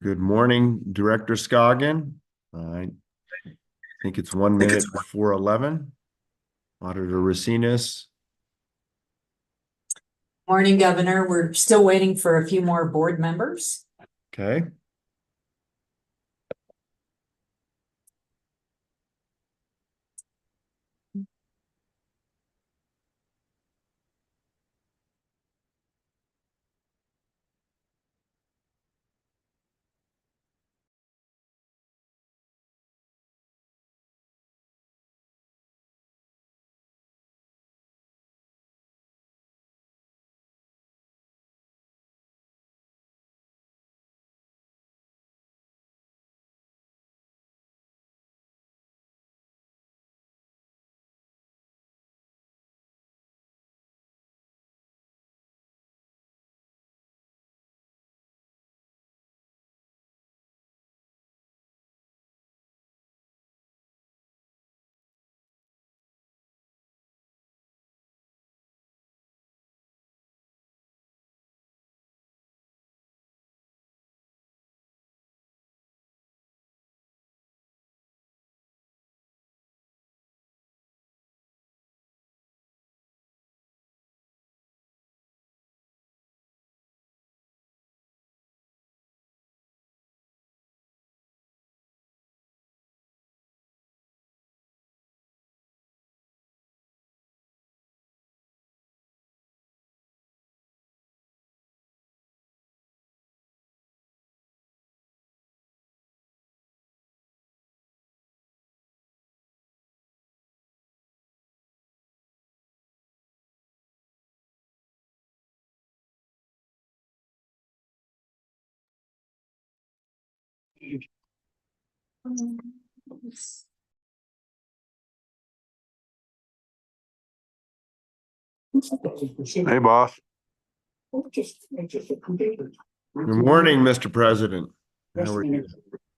Good morning, Director Scoggin. I think it's 1 minute before 11. Auditor Racinas. Morning, Governor. We're still waiting for a few more board members. Okay. Hey, boss. Good morning, Mr. President. How are you?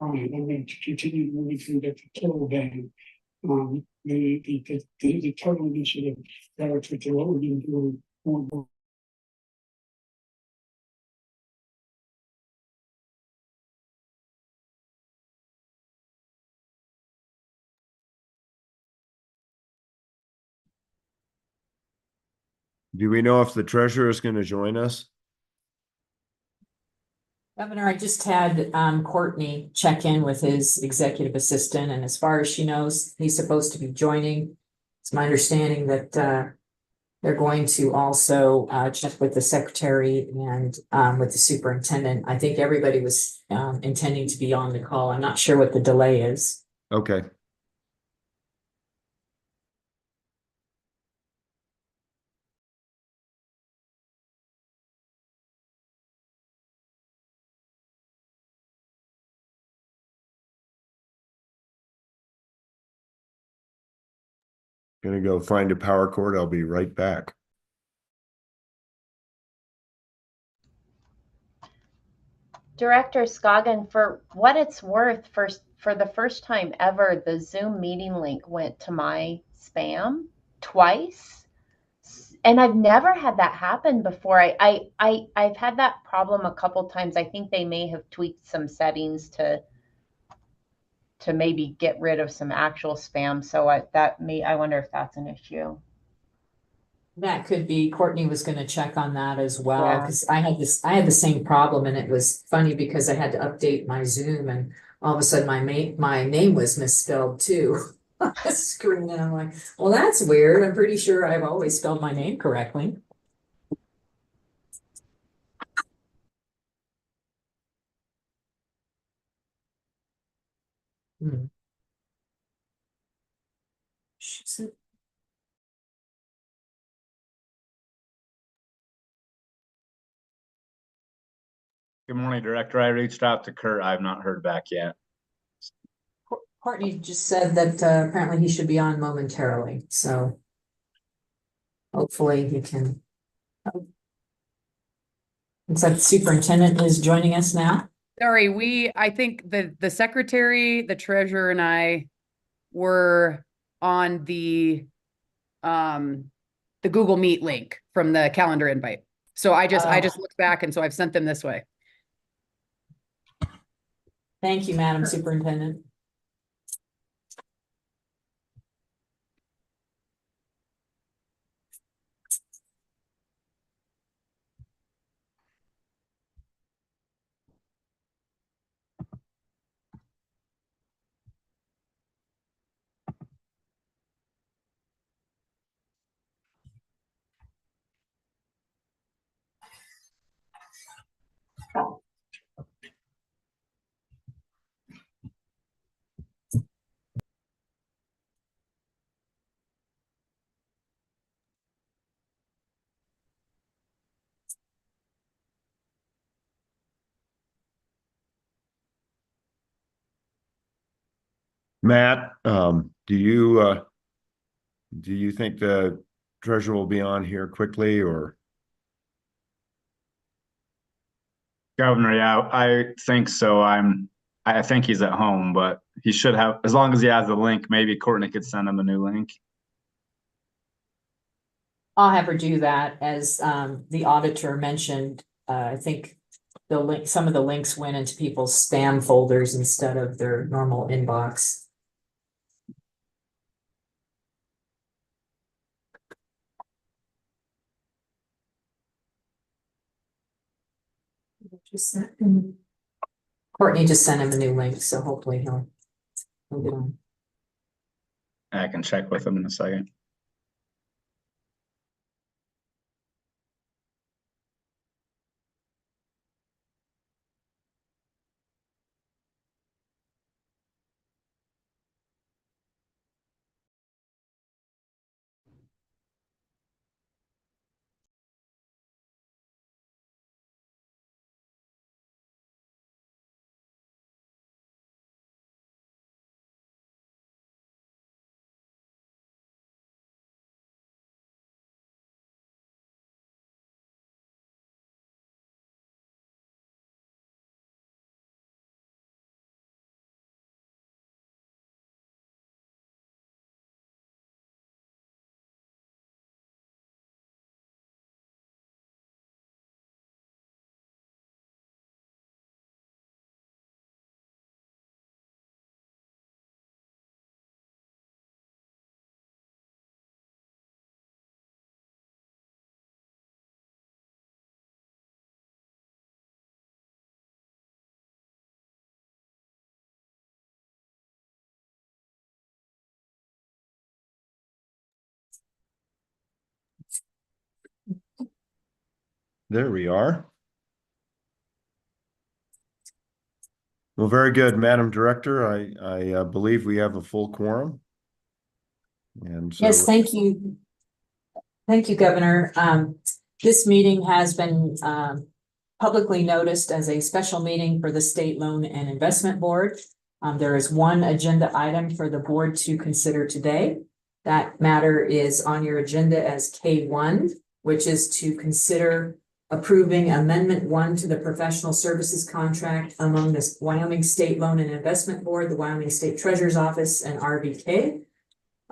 And then to continue moving through the total ban. The total initiative relative to what we've been doing more. Do we know if the treasurer is going to join us? Governor, I just had Courtney check in with his executive assistant, and as far as she knows, he's supposed to be joining. It's my understanding that they're going to also check with the secretary and with the superintendent. I think everybody was intending to be on the call. I'm not sure what the delay is. Okay. Gonna go find a power cord. I'll be right back. Director Scoggin, for what it's worth, for the first time ever, the Zoom meeting link went to my spam twice. And I've never had that happen before. I've had that problem a couple times. I think they may have tweaked some settings to maybe get rid of some actual spam. So I wonder if that's an issue. That could be. Courtney was going to check on that as well, because I had the same problem, and it was funny because I had to update my Zoom, and all of a sudden my name was misspelled too on the screen, and I'm like, well, that's weird. I'm pretty sure I've always spelled my name correctly. Hmm. Good morning, Director. I reached out to Kurt. I've not heard back yet. Courtney just said that apparently he should be on momentarily, so hopefully he can. Looks like the superintendent is joining us now. Sorry, I think the secretary, the treasurer, and I were on the Google Meet link from the calendar invite. So I just looked back, and so I've sent them this way. Thank you, Madam Superintendent. Matt, do you think the treasurer will be on here quickly or? Governor, yeah, I think so. I think he's at home, but he should have, as long as he has the link, maybe Courtney could send him a new link. I'll have her do that. As the auditor mentioned, I think the link, some of the links went into people's spam folders instead of their normal inbox. Courtney just sent him a new link, so hopefully he'll get on. I can check with him in a second. There we are. Well, very good, Madam Director. I believe we have a full quorum. And so, Yes, thank you. Thank you, Governor. This meeting has been publicly noticed as a special meeting for the State Loan and Investment Board. There is one agenda item for the board to consider today. That matter is on your agenda as K1, which is to consider approving Amendment 1 to the professional services contract among the Wyoming State Loan and Investment Board, the Wyoming State Treasurer's Office, and RBK.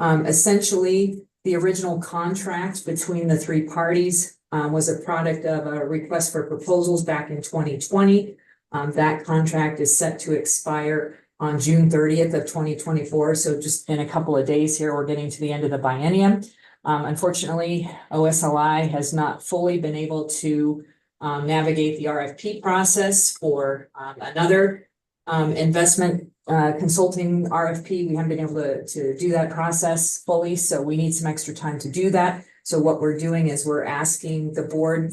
Essentially, the original contract between the three parties was a product of a request for proposals back in 2020. That contract is set to expire on June 30th of 2024. So just in a couple of days here, we're getting to the end of the biennium. Unfortunately, OSLI has not fully been able to navigate the RFP process for another investment consulting RFP. We haven't been able to do that process fully, so we need some extra time to do that. So what we're doing is we're asking the board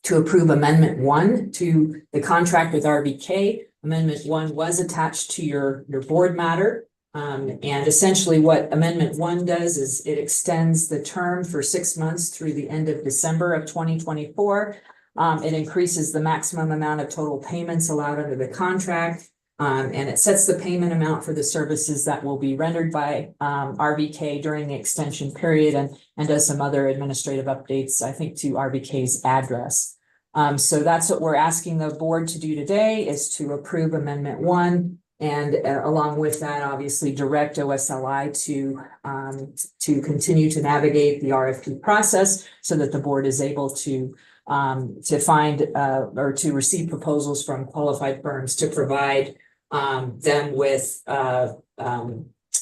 to approve Amendment 1 to the contract with RBK. Amendment 1 was attached to your board matter. And essentially what Amendment 1 does is it extends the term for 6 months through the end of December of 2024. It increases the maximum amount of total payments allowed under the contract. And it sets the payment amount for the services that will be rendered by RBK during the extension period and does some other administrative updates, I think, to RBK's address. So that's what we're asking the board to do today, is to approve Amendment 1. And along with that, obviously direct OSLI to continue to navigate the RFP process so that the board is able to find or to receive proposals from qualified firms to provide them with,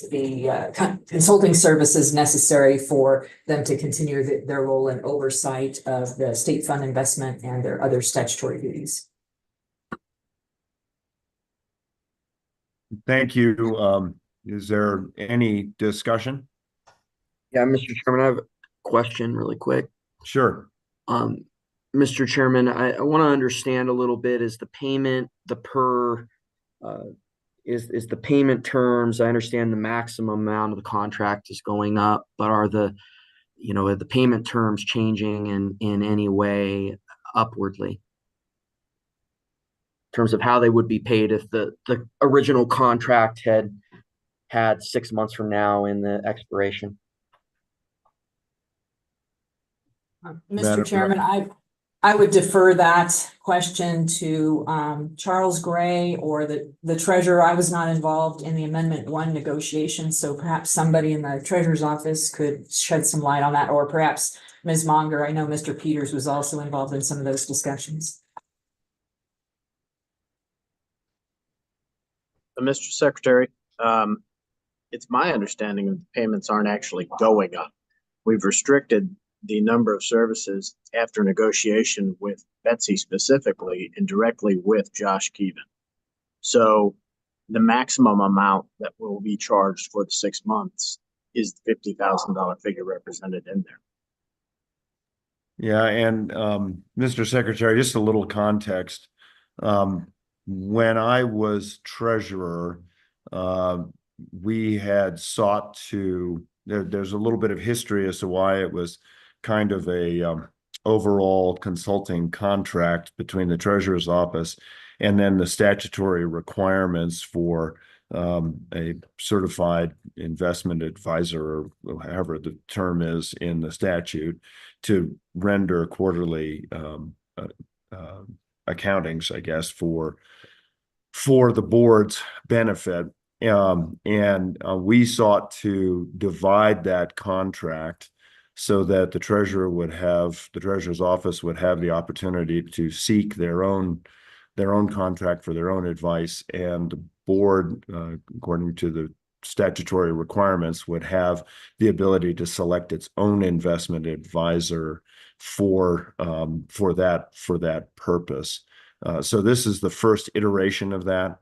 consulting services necessary for them to continue their role in oversight of the state fund investment and their other statutory duties. Thank you. Is there any discussion? Yeah, Mr. Chairman, I have a question really quick. Sure. Mr. Chairman, I want to understand a little bit, is the payment, is the payment terms, I understand the maximum amount of the contract is going up, but are the payment terms changing in any way upwardly? In terms of how they would be paid if the original contract had 6 months from now in the expiration? Mr. Chairman, I would defer that question to Charles Gray or the treasurer. I was not involved in the Amendment 1 negotiations, so perhaps somebody in the treasurer's office could shed some light on that, or perhaps Ms. Monger. I know Mr. Peters was also involved in some of those discussions. Mr. Secretary, it's my understanding that the payments aren't actually going up. We've restricted the number of services after negotiation with Betsy specifically and directly with Josh Keevan. So the maximum amount that will be charged for the 6 months is the $50,000 figure represented in there. Yeah, and Mr. Secretary, just a little context. When I was treasurer, we had sought to, there's a little bit of history as to why it was kind of a overall consulting contract between the treasurer's office and then the statutory requirements for a certified investment advisor, or however the term is in the statute, to render quarterly accountings, I guess, for the board's benefit. We sought to divide that contract so that the treasurer's office would have the opportunity to seek their own contract for their own advice, and the board, according to the statutory requirements, would have the ability to select its own investment advisor for that purpose. So this is the first iteration of that.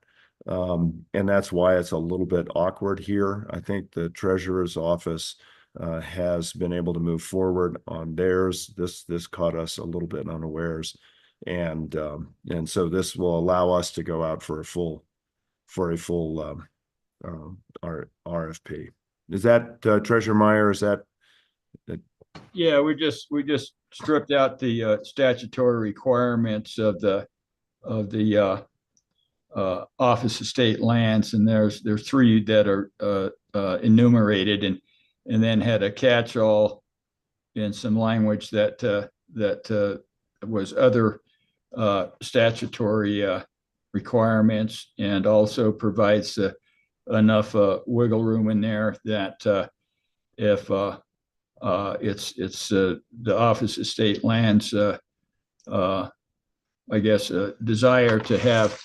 And that's why it's a little bit awkward here. I think the treasurer's office has been able to move forward on theirs. This caught us a little bit unawares, and so this will allow us to go out for a full RFP. Is that Treasurer Meyer? Is that? Yeah, we just stripped out the statutory requirements of the Office of State Lands, and there's 3 that are enumerated, and then had a catch-all in some language that was other statutory requirements, and also provides enough wiggle room in there that if it's the Office of State Lands, I guess, desire to have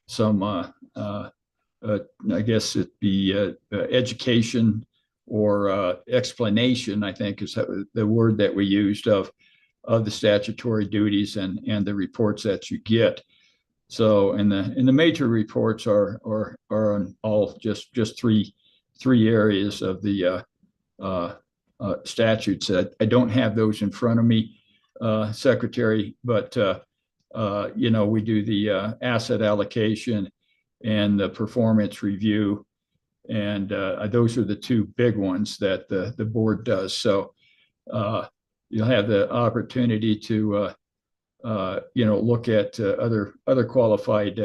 some, I guess it'd be education or explanation, I think is the word that we used, of the statutory duties and the reports that you get. So, and the major reports are on all just three areas of the statutes. I don't have those in front of me, Secretary, but we do the asset allocation and the performance review, and those are the 2 big ones that the board does. So you'll have the opportunity to look at other qualified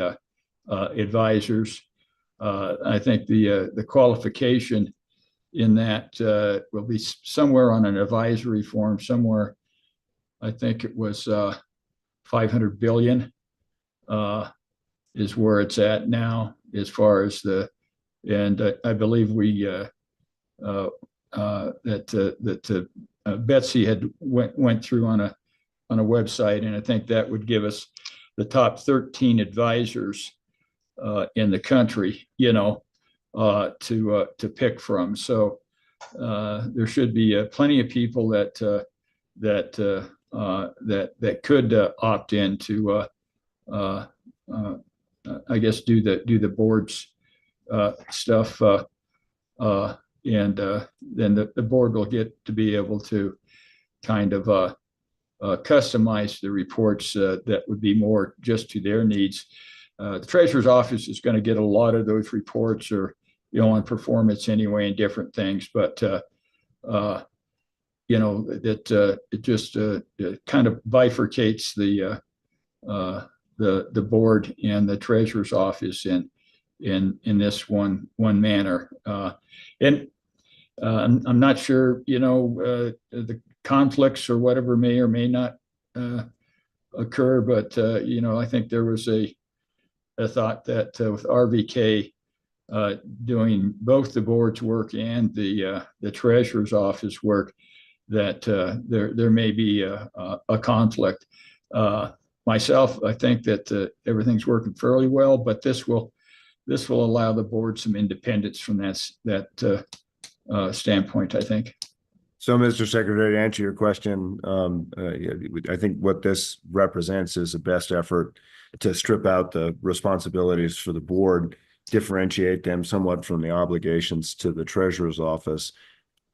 advisors. I think the qualification in that will be somewhere on an advisory form somewhere. I think it was 500 billion is where it's at now, as far as and I believe we that Betsy had went through on a website, and I think that would give us the top 13 advisors in the country, to pick from. So there should be plenty of people that could opt in to I guess do the board's stuff, and then the board will get to be able to kind of customize the reports that would be more just to their needs. The treasurer's office is going to get a lot of those reports, or on performance anyway, and different things. But that it just it kind of bifurcates the board and the treasurer's office in this one manner. And I'm not sure, the conflicts or whatever may or may not occur, but I think there was a thought that with RVK doing both the board's work and the treasurer's office work, that there may be a conflict. Myself, I think that everything's working fairly well, but this will allow the board some independence from that standpoint, I think. So, Mr. Secretary, to answer your question, I think what this represents is a best effort to strip out the responsibilities for the board, differentiate them somewhat from the obligations to the treasurer's office.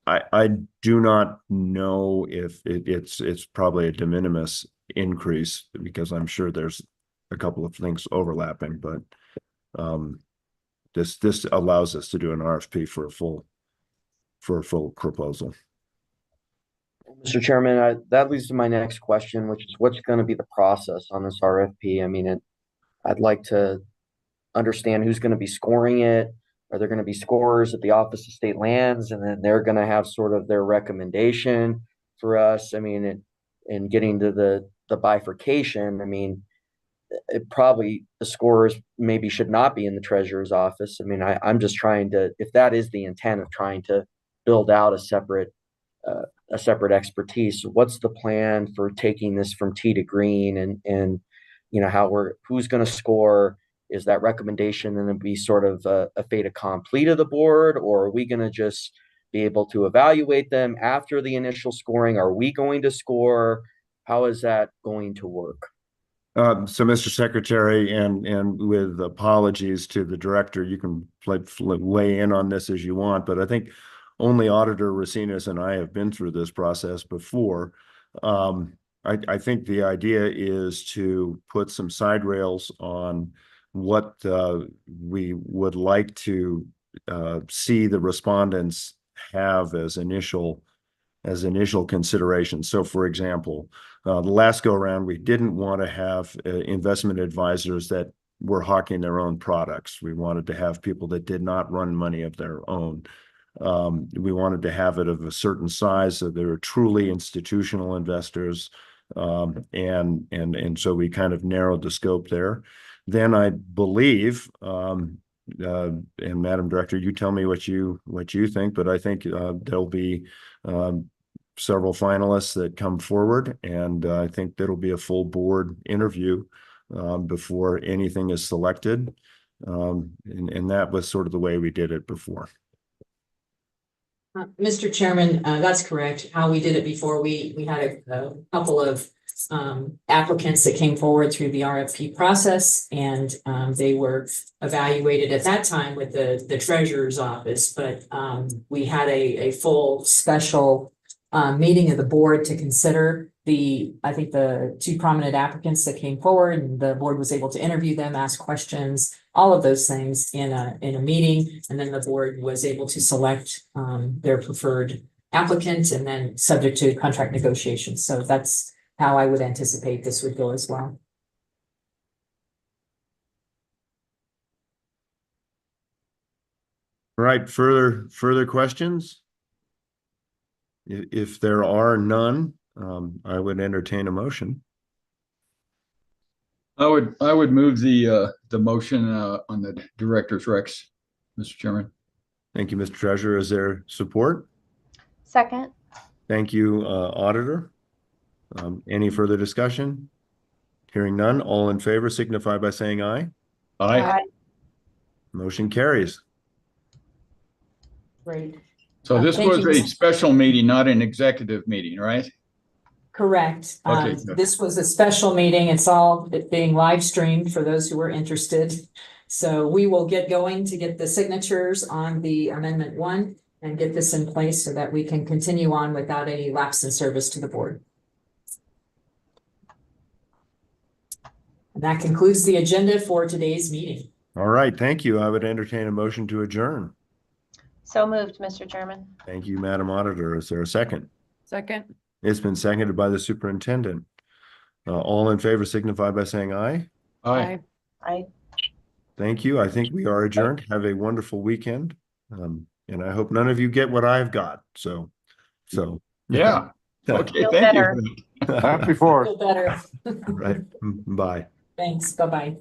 I do not know if it's probably a de minimis increase, because I'm sure there's a couple of things overlapping, but this allows us to do an RFP for a full proposal. Mr. Chairman, that leads to my next question, which is what's going to be the process on this RFP? I mean, I'd like to understand who's going to be scoring it. Are there going to be scorers at the Office of State Lands, and then they're going to have sort of their recommendation for us? I mean, in getting to the bifurcation, I mean, it probably the scorers maybe should not be in the treasurer's office. I mean, I'm just trying to, if that is the intent of trying to build out a separate expertise, what's the plan for taking this from T to green, and who's going to score? Is that recommendation going to be sort of a fait accompli to the board, or are we going to just be able to evaluate them after the initial scoring? Are we going to score? How is that going to work? So, Mr. Secretary, and with apologies to the director, you can weigh in on this as you want, but I think only Auditor Racinas and I have been through this process before. I think the idea is to put some side rails on what we would like to see the respondents have as initial consideration. So, for example, the last go around, we didn't want to have investment advisors that were hawking their own products. We wanted to have people that did not run money of their own. We wanted to have it of a certain size, so they were truly institutional investors, and so we kind of narrowed the scope there. Then I believe, and Madam Director, you tell me what you think, but I think there'll be several finalists that come forward, and I think that'll be a full board interview before anything is selected, and that was sort of the way we did it before. Mr. Chairman, that's correct. How we did it before, we had a couple of applicants that came forward through the RFP process, and they were evaluated at that time with the treasurer's office, but we had a full special meeting of the board to consider I think the two prominent applicants that came forward, and the board was able to interview them, ask questions, all of those things in a meeting, and then the board was able to select their preferred applicant, and then subject to contract negotiations. So that's how I would anticipate this would go as well. All right, further questions? If there are none, I would entertain a motion. I would move the motion on the director's recs, Mr. Chairman. Thank you, Mr. Treasurer. Is there support? Second. Thank you, Auditor. Any further discussion? Hearing none, all in favor signify by saying aye. Aye. Motion carries. Great. So this Thank was you. a special meeting, not an executive meeting, right? Correct. Okay, good. This was a special meeting. It's all being live streamed for those who are interested. So we will get going to get the signatures on the Amendment 1 and get this in place so that we can continue on without any lapse in service to the board. And that concludes the agenda for today's meeting. All right, thank you. I would entertain a motion to adjourn. So moved, Mr. Chairman. Thank you, Madam Auditor. Is there a second? Second. It's been seconded by the superintendent. All in favor signify by saying aye. Aye. I Thank you. I think we are adjourned. Have a wonderful weekend. And I hope none of you get what I've got. So. Yeah. Okay, Feel thank better. you. Happy Feel better. Right. Bye. Thanks. Bye-bye.